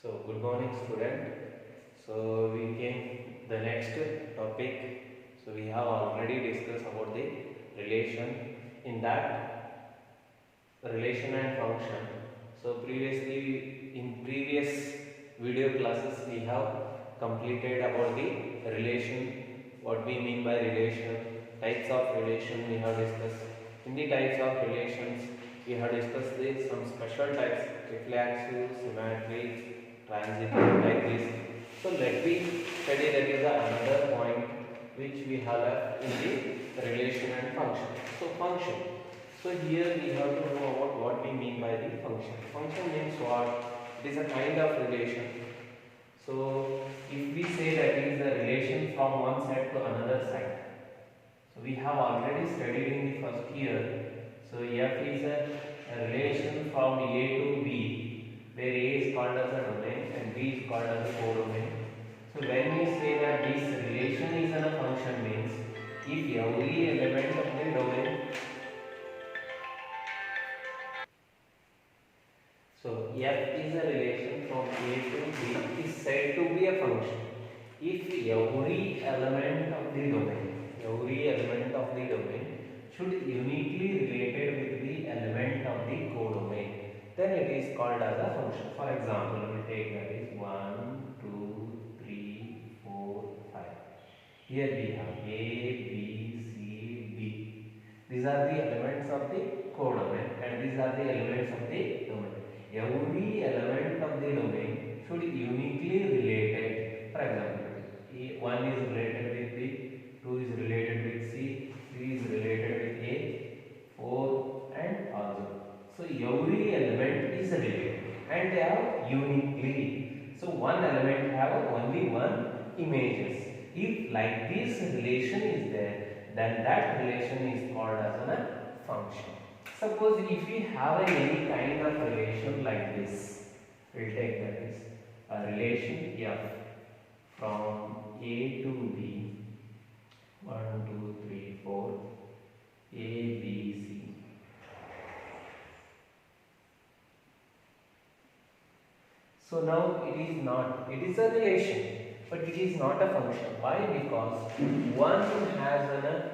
Good morning, student. So, we came the next topic. So, we have already discussed about the relation. In that, relation and function. So, in previous video classes, we have completed about the relation. What we mean by relation, types of relation we have discussed. In the types of relations, we have discussed some special types: reflexive, symmetric, transitive, like this. So let me study that is another point which we have left in the relation and function. So function. So here we have to know about what we mean by the function. Function means what? It is a kind of relation. So if we say that is the relation from one side to another side. So we have already studied in the first year. So F is a relation from A to B, where A is called as a domain and B is called as a codomain. So when we say that this relation is a function means if every element of the domain, so F is a relation from A to B is said to be a function if every element of the domain should uniquely related with the element of the codomain, then it is called as a function. For example, we take that is 1, 2, 3, 4, 5. Here we have A, B, C, D. These are the elements of the codomain and these are the elements of the domain. Every element of the domain should uniquely related. For example, 1 is related with B, 2 is related with C, 3 is related with A, 4 and also. So every element is related and they are uniquely. So one element have only one images. If like this relation is there, then that relation is called as a function. Suppose if we have any kind of relation like this, we'll take that is a relation F from A to B, 1, 2, 3, 4, A, B, C. So now it is a relation, but it is not a function. Why? Because one has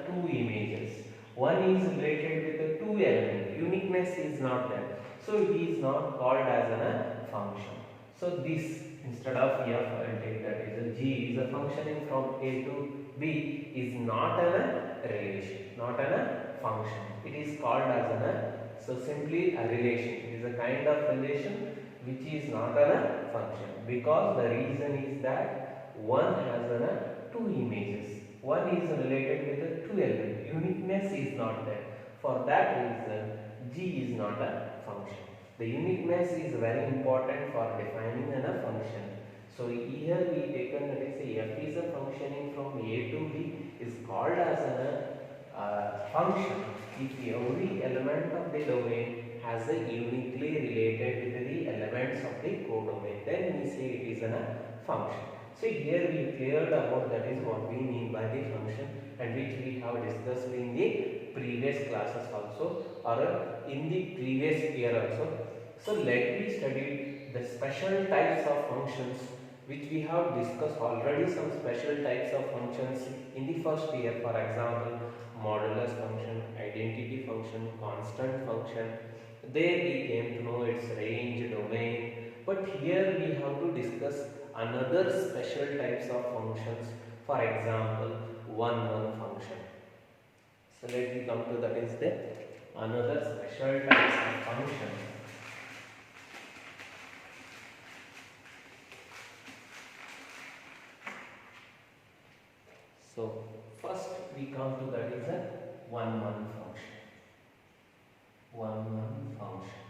two images. One is related with the two elements. Uniqueness is not there. So it is not called as a function. So this instead of F, I will take that is a G is a functioning from A to B is not a relation, not a function. It is called as so simply a relation. It is a kind of relation which is not a function because the reason is that one has two images. One is related with the two elements. Uniqueness is not there. For that reason, G is not a function. The uniqueness is very important for defining a function. So here we taken that is F is a functioning from A to B is called as a function if every element of the domain has a uniquely related with the elements of the codomain, then we say it is a function. So here we cleared about that is what we mean by the function and which we have discussed in the previous classes also or in the previous year also. So let me study the special types of functions which we have discussed already. Some special types of functions in the first year, for example modulus function, identity function, constant function. There we came to know its range, domain, but here we have to discuss another special types of functions, for example one function. So let me come to that is the another special types of function. So first we come to that is a one function. One function.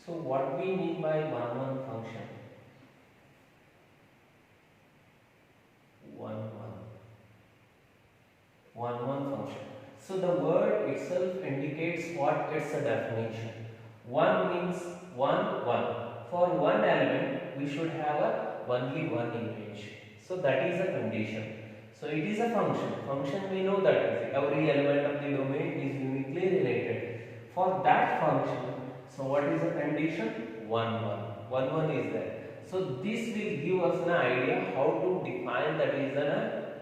So what we mean by one function? One function. So the word itself indicates what its a definition. One means one. For one element we should have only one image. So that is a condition. So it is a function. Function we know that is every element of the domain is uniquely related. For that function, so what is the condition? 1 is there. So this will give us an idea how to define, that is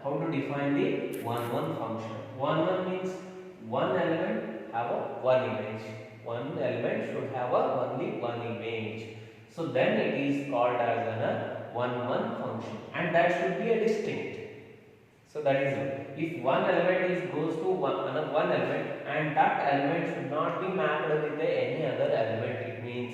how to define the 1 1 function. 1 1 means one element have a one image. One element should have a only one image. So then it is called as a 1 1 function, and that should be a distinct. So that is it. If one element is goes to one element, and that element should not be mapped with any other element, it means,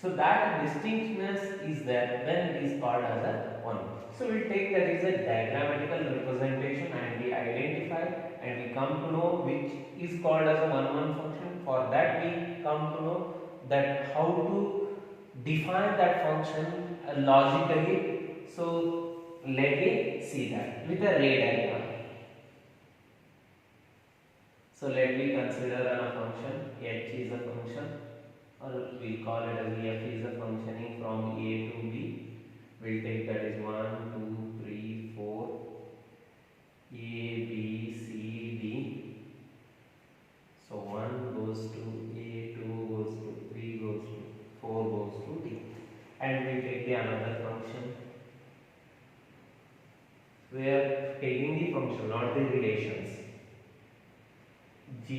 so that distinctness is there, then it is called as a 1. So we will take that is a diagrammatical representation, and we identify and we come to know which is called as a 1 1 function. For that we come to know that how to define that function logically. So let me see that with a ray diagram. So let me consider a function. H is a function, or we call it as f is a functioning from A to B. We'll take that is 1, 2, 3, 4, A, B, C, D. So 1 goes to A, 2 goes to 3 goes to 4 goes to D. And we take the another function. We are taking the function, not the relations. G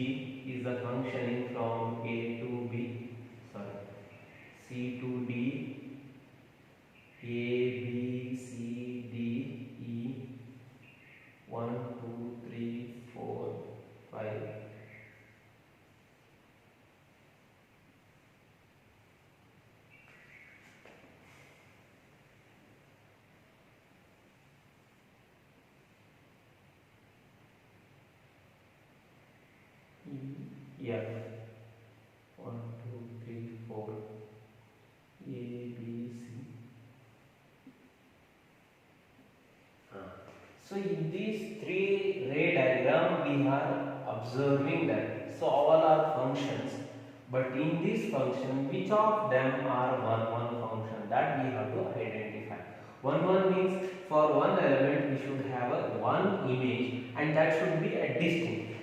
is the functioning from A to B, sorry, C to D, A, B, C, D, E, 1, 2, 3, 4, 5. F 1, 2, 3, 4, A, B, C. So in these three ray diagram we are observing that, so all are functions, but in this function which of them are 1 1 function, that we have to identify. 1 1 means for one element we should have a one image, and that should be a distinct.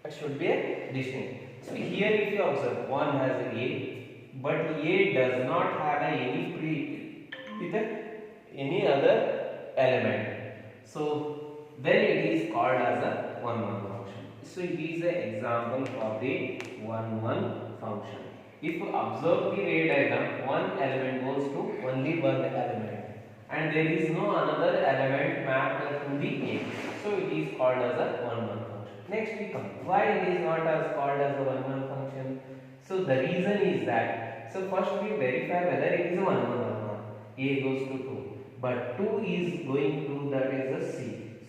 That should be a distinct. So here if you observe, one has A, but A does not have any with any other element. So then it is called as a 1 1 function. So it is an example of the 1 1 function. If you observe the ray diagram, one element goes to only one element, and there is no another element mapped to the A. So it is called as a 1 1 function. Next we come, why it is not as called as a 1 1 function? So the reason is that, so first we verify whether it is a 1 1 or not. A goes to 2, but 2 is going to, that is a C.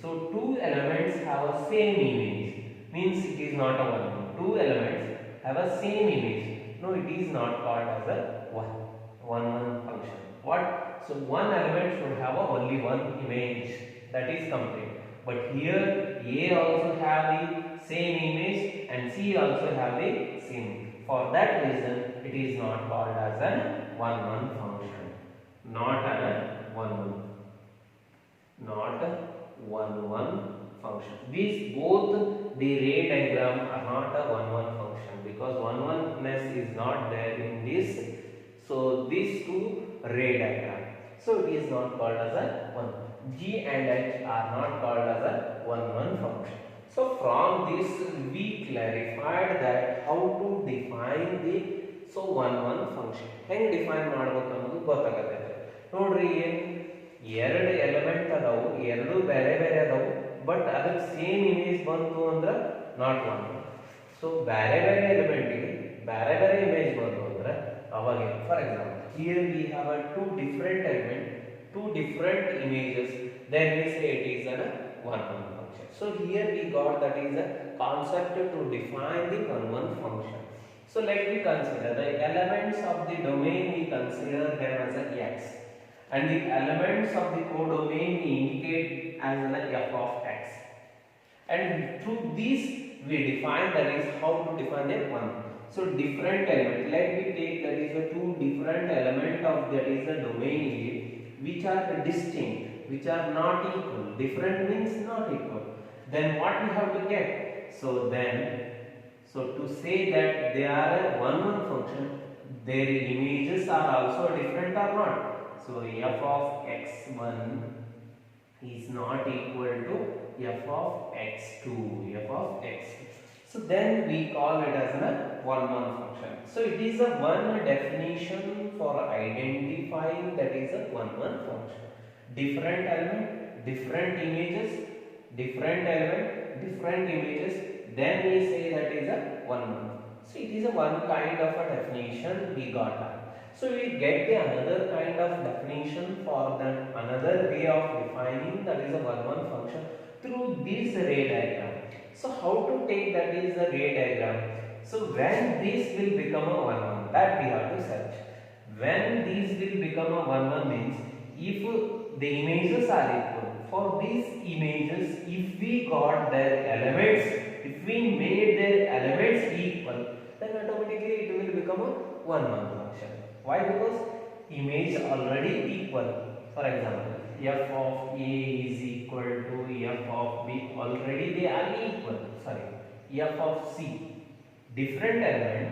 So two elements have a same image, means it is not a 1 1. Two elements have a same image. No, it is not called as a 1 1 function. What? So one element should have only one image, that is complete. But here A also have the same image and C also have the same. For that reason it is not called as a 1 1 function. Not a 1 1. Not a 1 1 function. These both the ray diagram are not a 1 1 function, because 1 1ness is not there in this. So these two ray diagram. So it is not called as a 1. G and H are not called as a 1 1 function. So from this we clarified that how to define the 1 1 function. Heng define ಮಾಡಬೇಕು ಅನ್ನೋದು ಗೊತ್ತಾಗುತ್ತೆ. ನೋಡ್ರಿ ಎರಡು element ಅದಾವು, ಎರಡು ಬೇರೆ ಬೇರೆ ಅದಾವು, ಬಟ್ ಅದಕ್ಕೆ ಸೇಮ್ ಇಮೇಜ್ ಬಂತು ಅಂದ್ರೆ ನಾಟ್ 1. ಸೊ ಬೇರೆ ಬೇರೆ ಎಲಿಮೆಂಟ್ ಗೆ ಬೇರೆ ಬೇರೆ ಇಮೇಜ್ ಬಂತು ಅಂದ್ರೆ ಅವಾಗ, for example here we have a two different element, two different images, then we say it is a 1 1 function. So here we got that is a concept to define the 1 1 function. So let me consider the elements of the domain, we consider them as a x, and the elements of the codomain we indicate as an f of x, and through this we define, that is how to define the 1. So different element, let me take that is a two different element of that is the domain A, which are distinct, which are not equal. Different means not equal. Then what we have to get? So to say that they are a 1 1 function, their images are also different or not? So f of x1 is not equal to f of x2, f of x2. So then we call it as a one-one function. So it is a one definition for identifying that is a one-one function. Different element, different images, different element, different images, then we say that is a one-one. So it is a one kind of a definition we got that. So we get the another kind of definition for that another way of defining that is a one-one function through this ray diagram. So how to take that is a ray diagram? So when this will become a one-one, that we have to search. When these will become a one-one means if the images are equal. For these images, if we got their elements, if we made their elements equal, then automatically it will become a one-one function. Why? Because image already equal. For example, f of A is equal to f of B. Already they are equal. Sorry, f of C. Different element,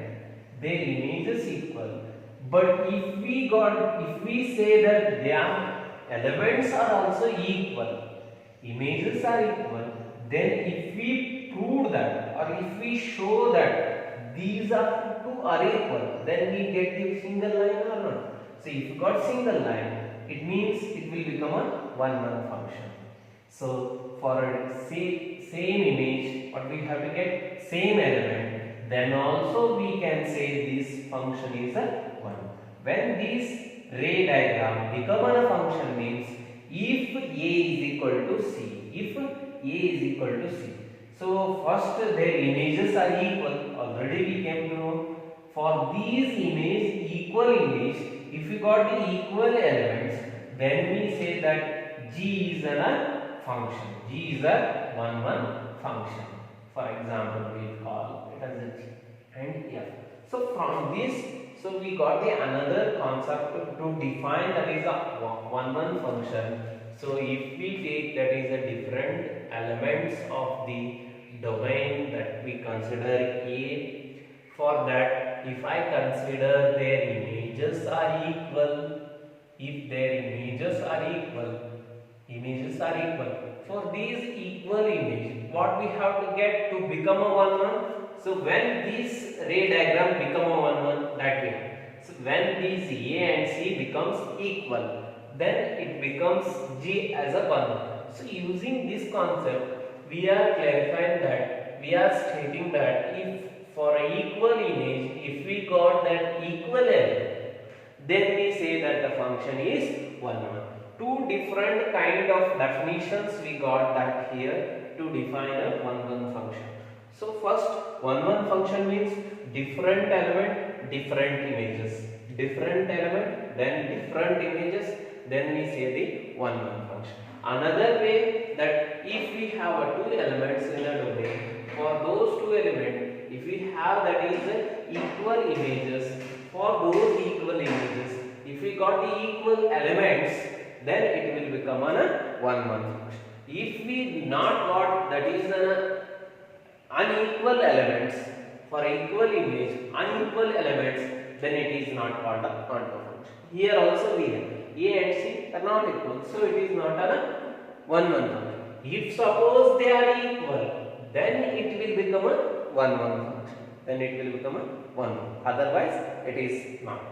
their images equal. But if we say that their elements are also equal, images are equal, then if we prove that or if we show that these are two are equal, then we get the single line or not. So if you got single line, it means it will become a one-one function. So for a same image, what we have to get same element, then also we can say this function is a one. When this ray diagram become a function means if A is equal to C, if A is equal to C. So first their images are equal. Already we came to know for these image, equal image, if we got the equal elements, then we say that G is a function. G is a one-one function. For example, we call it as a G and F. So from this, so we got the another concept to define that is a one-one function. So if we take that is a different elements of the domain that we consider A, for that if I consider their images are equal, if their images are equal, for these equal image, what we have to get to become a one-one? So when this ray diagram become a one-one, that way. So when these A and C becomes equal, then it becomes G as a one-one. So using this concept, we are clarifying that, we are stating that if for an equal image, if we got that equal element, then we say that the function is one-one. Two different kind of definitions we got that here to define a one-one function. So first, one-one function means different element, different images. Different element, then different images, then we say the one-one function. Another way that if we have two elements in a domain, for those two elements, if we have that is equal images, for those equal images, if we got the equal elements, then it will become a one-one function. If we not got that is an unequal elements, for equal image, unequal elements, then it is not called a function. Here also we have A and C are not equal, so it is not a one-one function. If suppose they are equal, then it will become a one-one function. Then it will become a one-one. Otherwise, it is not.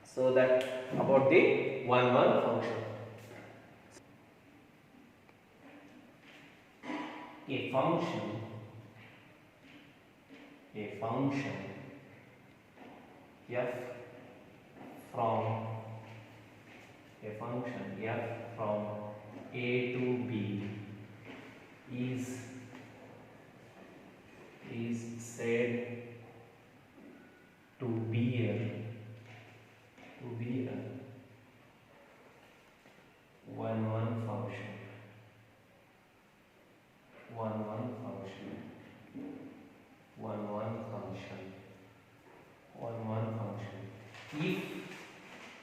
So that about the one-one function. A function f from A to B is said to be a one-one function.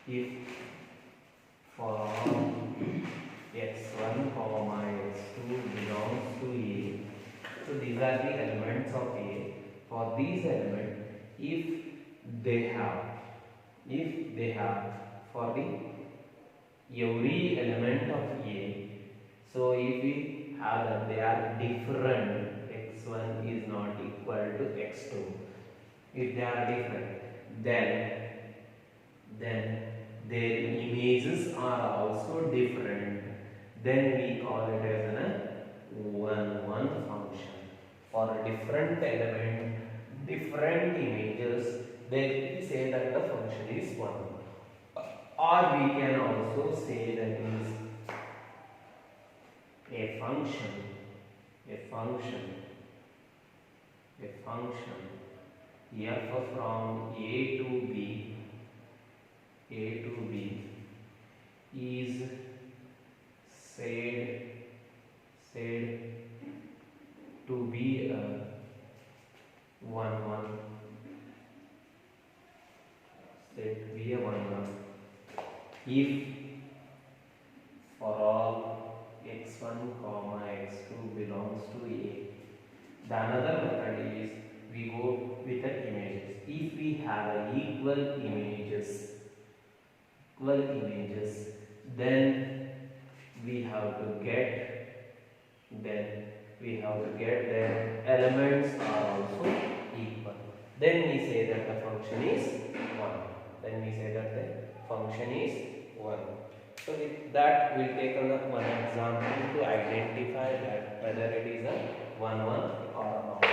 If for x1 comma x2 belongs to A, so these are the elements of A. For these elements, if they have for the every element of A. So if we have that they are different, x1 is not equal to x2. If they are different, then their images are also different. Then we call it as a 1-1 function. For a different element, different images, then we say that the function is 1. Or we can also say that is a function f from a to b is said to be a 1-1, said to be a 1-1 if for all x1 comma x2 belongs to A. The another method is we go with the images. If we have equal images, then we have to get their elements are also equal. Then we say that the function is 1. So with that we will take one example to identify that whether it is a 1-1 or not.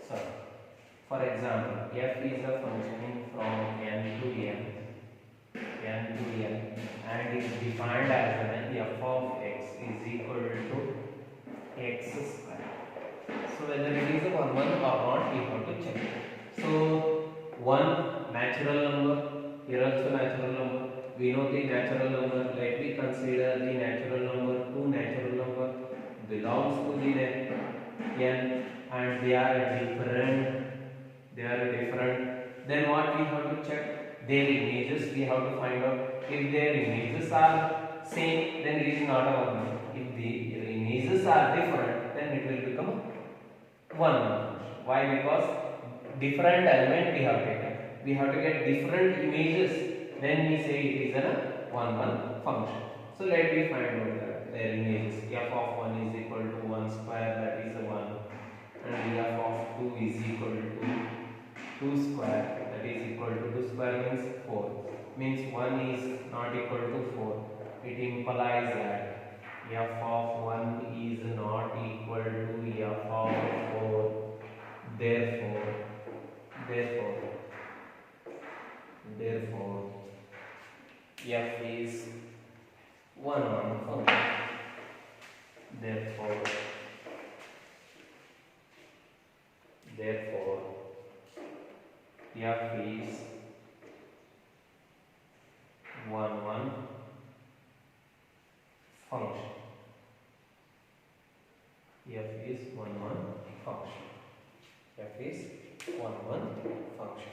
So for example, f is a functioning from n to n and is defined as an f of x is equal to x square. So whether it is a 1-1 or not, we have to check. So 1 natural number, here also natural number. We know the natural number. Let me consider the natural number. 2 natural number belongs to the n and they are different. Then what we have to check? Their images. We have to find out if their images are same, then it is not a 1-1. If the images are different, then it will become 1-1. Why? Because different element we have taken. We have to get different images. Then we say it is a 1-1 function. So let me find out their images. F of 1 is equal to 1 square, that is a 1. And f of 2 is equal to 2 square, that is equal to 2 square means 4. Means 1 is not equal to 4. It implies that f of 1 is not equal to f of 4. Therefore f is 1-1 function. Therefore f is 1-1 function. F is 1-1 function.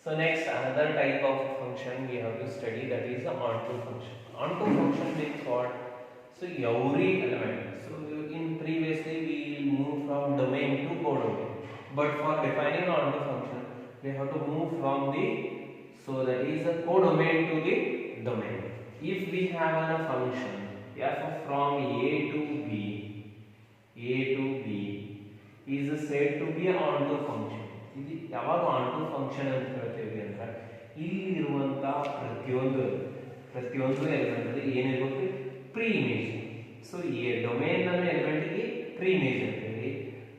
So next, another type of function we have to study, that is the onto function. Onto function means what? So every element. So in previously we moved from domain to codomain. But for defining onto function, we have to move from that is a codomain to the domain. If we have a function f from a to b is said to be an onto function. ಇದು ಯಾವಾಗ onto function ಅಂತ ಹೇಳ್ತೀವಿ ಅಂದ್ರೆ ಇಲ್ಲಿರುವಂತ ಪ್ರತಿಯೊಂದು element ಅಲ್ಲಿ ಏನಿರಬೇಕು pre image. So ಈ domain ನನ್ನ ಎಲಿಮೆಂಟ್ ಗೆ ಪ್ರೀ ಇಮೇಜ್ ಅಂತೀವಿ,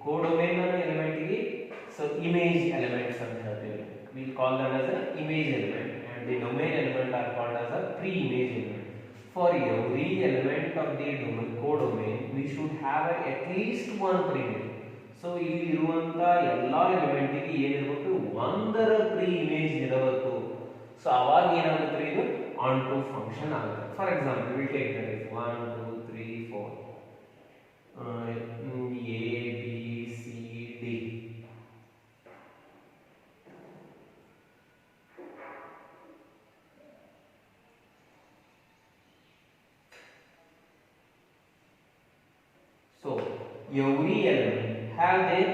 ಕೋಡೊಮೇನ್ ನನ್ನ ಎಲಿಮೆಂಟ್ ಗೆ ಸೊ ಇಮೇಜ್ ಎಲಿಮೆಂಟ್ಸ್ ಅಂತ ಹೇಳ್ತೀವಿ. we call them as an image element and the domain element are called as a pre-image element. For every element of the codomain we should have at least one pre-image. So ಇಲ್ಲಿ ಇರುವಂತ ಎಲ್ಲಾ element ಗೆ ಏನಿರಬೇಕು ಒಂದರ pre image ಇರಬೇಕು. So ಅವಾಗ ಏನಾಗುತ್ತೆ ಇದು onto function ಆಗುತ್ತೆ. For example we take that is 1 2 3 4 A B C D. every element have their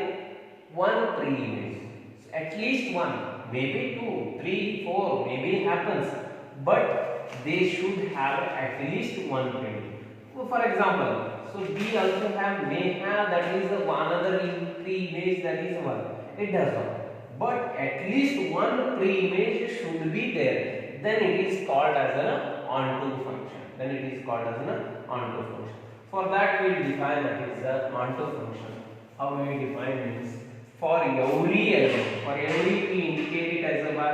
one pre-image. So at least one, maybe two, three, four, maybe happens, but they should have at least one pre-image. For example, so B also may have that is another pre-image, that is one. It does not. But at least one pre-image should be there. Then it is called as an onto function. Then it is called as an onto function. For that we will define that is the onto function. How we define means for every element, for every we indicate it as a y,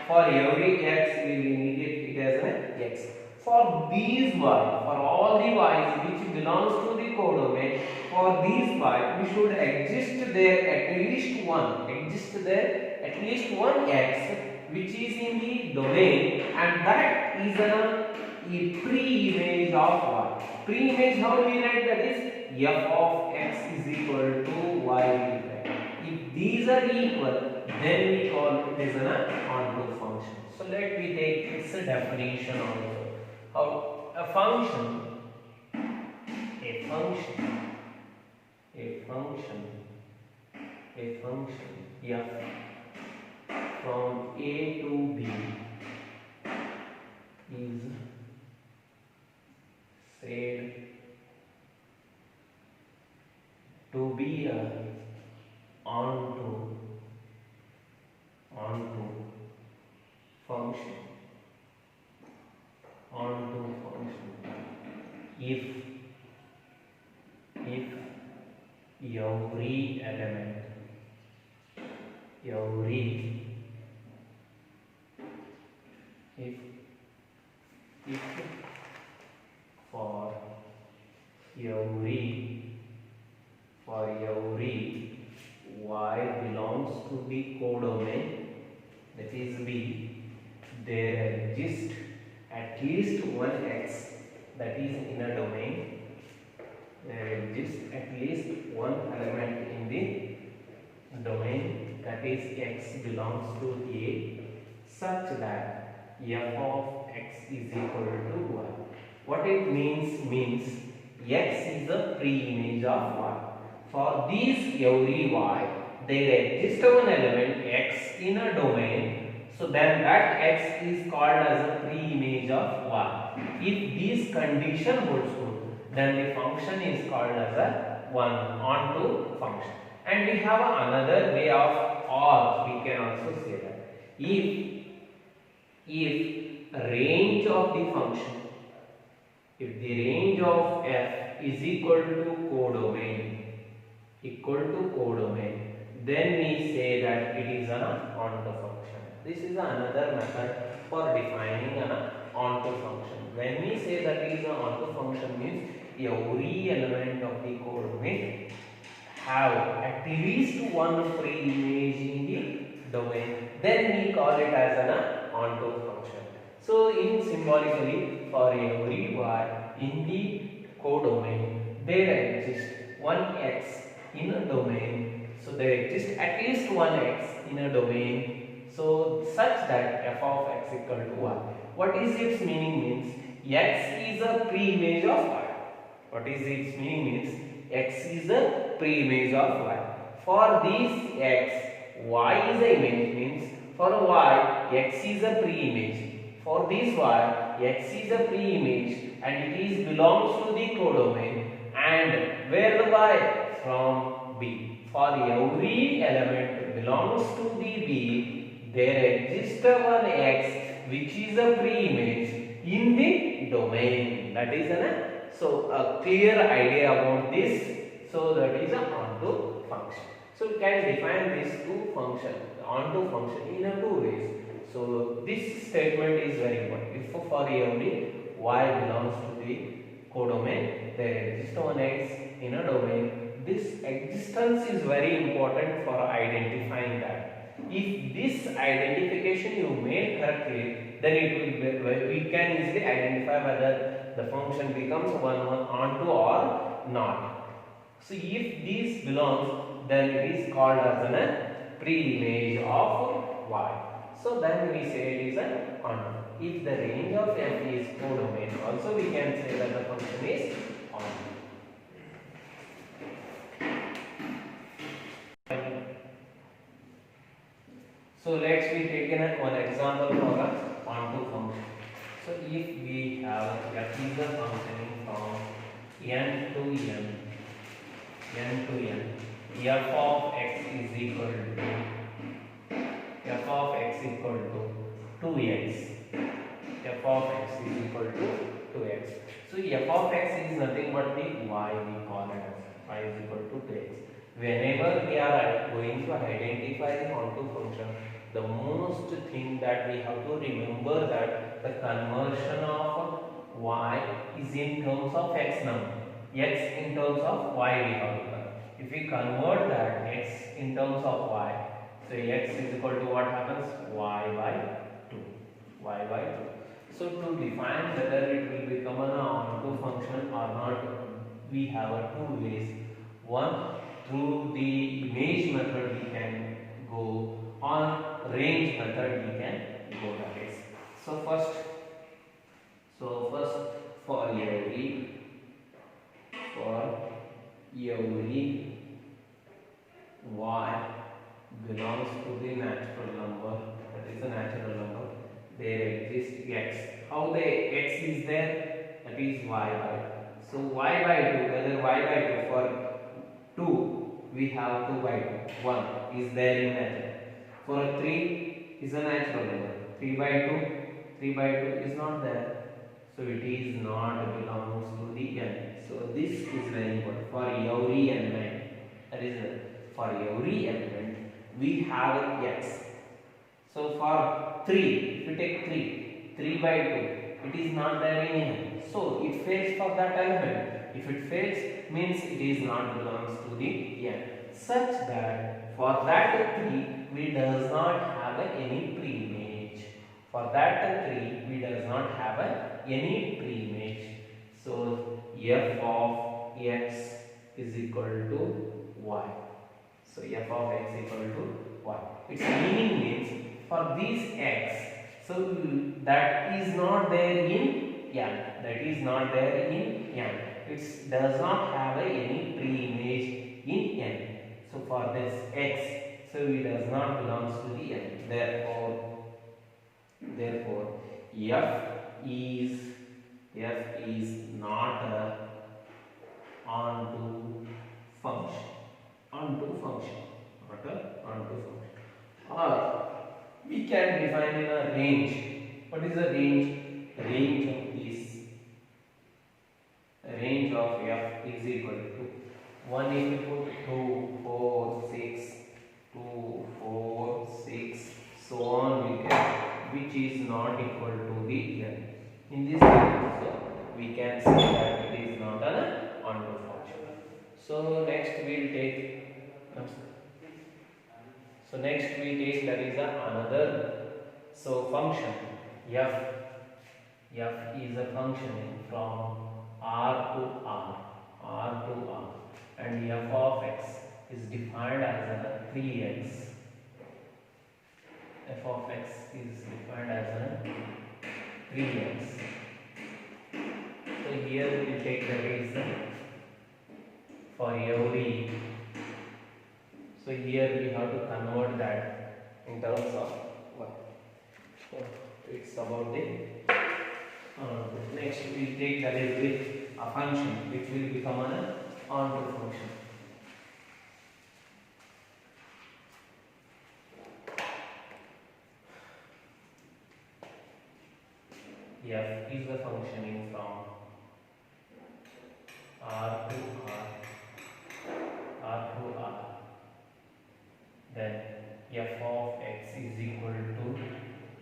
for every x we will indicate it as an x. For these y, for all the y's which belongs to the codomain, for these y we should exist there at least one x which is in the domain, and that is a pre-image of y. Pre-image, how we write that is f of x is equal to y. If these are equal, then we call it as an onto function. So let me take its definition also. How a function f from a to b is said to be a onto function if every element if for every y belongs to the codomain, that is B, there exists at least one x that is in a domain. There exists at least one element in the domain, that is x belongs to A, such that f of x is equal to y. What it means x is the pre-image of y. For these every y, there exists one element x in a domain, so then that x is called as a pre-image of y. If this condition holds true, then the function is called as a one onto function. And we have another way of, or we can also say that if range of the function, if the range of f is equal to codomain, then we say that it is an onto function. This is another method for defining an onto function. When we say that it is an onto function, means every element of the codomain have at least one pre-image in the domain, then we call it as an onto function. So in symbolically, for every y in the codomain, there exists one x in a domain, so there exists at least one x in a domain, so such that f of x equal to y. What is its meaning means x is a pre-image of y. What is its meaning means x is a pre-image of y. For this x, y is a image, means for y, x is a pre-image. For this y, x is a pre-image and it belongs to the codomain, and where the y? From B. For every element belongs to the B, there exists one x which is a pre-image in the domain. That is a clear idea about this. So that is an onto function. So we can define these two functions, onto function, in two ways. So this statement is very important. If for every y belongs to the codomain, there exists one x in a domain. This existence is very important for identifying that. If this identification you made correctly, then it will we can easily identify whether the function becomes one onto or not. So if this belongs, then it is called as a pre-image of y. So then we say it is an onto. If the range of f is codomain, also we can say that the function is onto. So let's be taken one example for a onto function. So if we have f is a functioning from n to n, f of x is equal to f of x equal to 2x. F of x is equal to 2x. So f of x is nothing but the y, we call it as y is equal to 2x. Whenever we are going to identify the onto function, the most thing that we have to remember that the conversion of y is in terms of x number, x in terms of y we have to convert. If we convert that x in terms of y, so x is equal to what happens? Y by 2. Y by 2. So to define whether it will become an onto function or not, we have two ways. One, through the image method we can go, on range method we can go that is. So first for every y belongs to the natural number, that is a natural number, there exists x. How the x is there? That is y by 2. So y by 2, whether y by 2 for 2 we have 2 by 2, 1 is there in natural. For a 3 is a natural number, 3 by 2 is not there. So it is not belongs to the n. So this is very important for every element. That is for every element we have x. So for 3, if we take 3 by 2, it is not there in n. So it fails for that element. If it fails, means it is not belongs to the n. Such that for that 3 we does not have any preimage. For that 3 we does not have any preimage. So f of x is equal to y. So f of x equal to y. Its meaning means for this x, so that is not there in n. That is not there in n. It does not have any preimage in n. So for this x, so it does not belongs to the n. Therefore, f is not a onto function. Not a onto function. Or we can define in a range. What is the range? Range of this. Range of f is equal to 1 if you put 2, 4, 6, 2, 4, 6, so on we get, which is not equal to the n. In this case, so we can say that it is not an onto function. So next we will take. So next we take that is another function f is a function from R to R, and f of x is defined as a 3x. F of x is defined as a 3x. So here we will take the reason for every. So here we have to convert that in terms of what? So it's about the next we will take that is with a function which will become an onto function. F is the functioning from R to R. Then f of x is equal to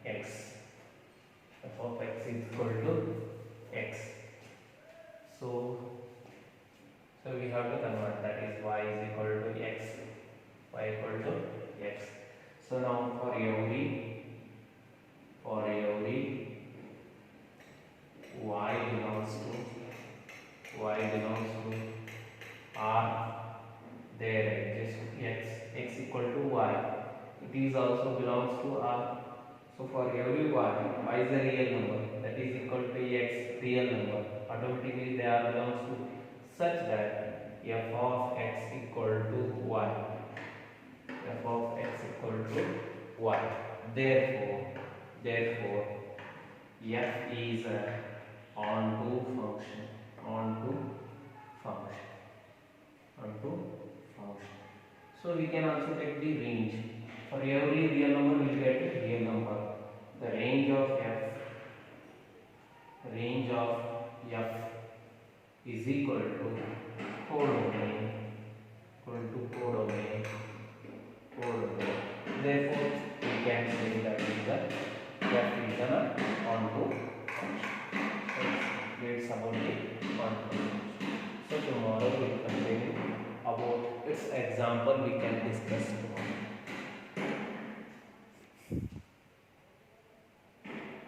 x. F of x is equal to x. So we have to convert, that is y is equal to x. Y equal to x. So now for every y belongs to R, there exists x equal to y. It is also belongs to R. So for every y is a real number, that is equal to x real number. Automatically they are belongs to such that f of x equal to y. F of x equal to y. Therefore, f is a onto function. So we can also take the range. For every real number, we will get a real number. The range of f is equal to codomain. Therefore, we can say that f is an onto function. So it's about the onto function. So tomorrow we will continue about its example we can discuss.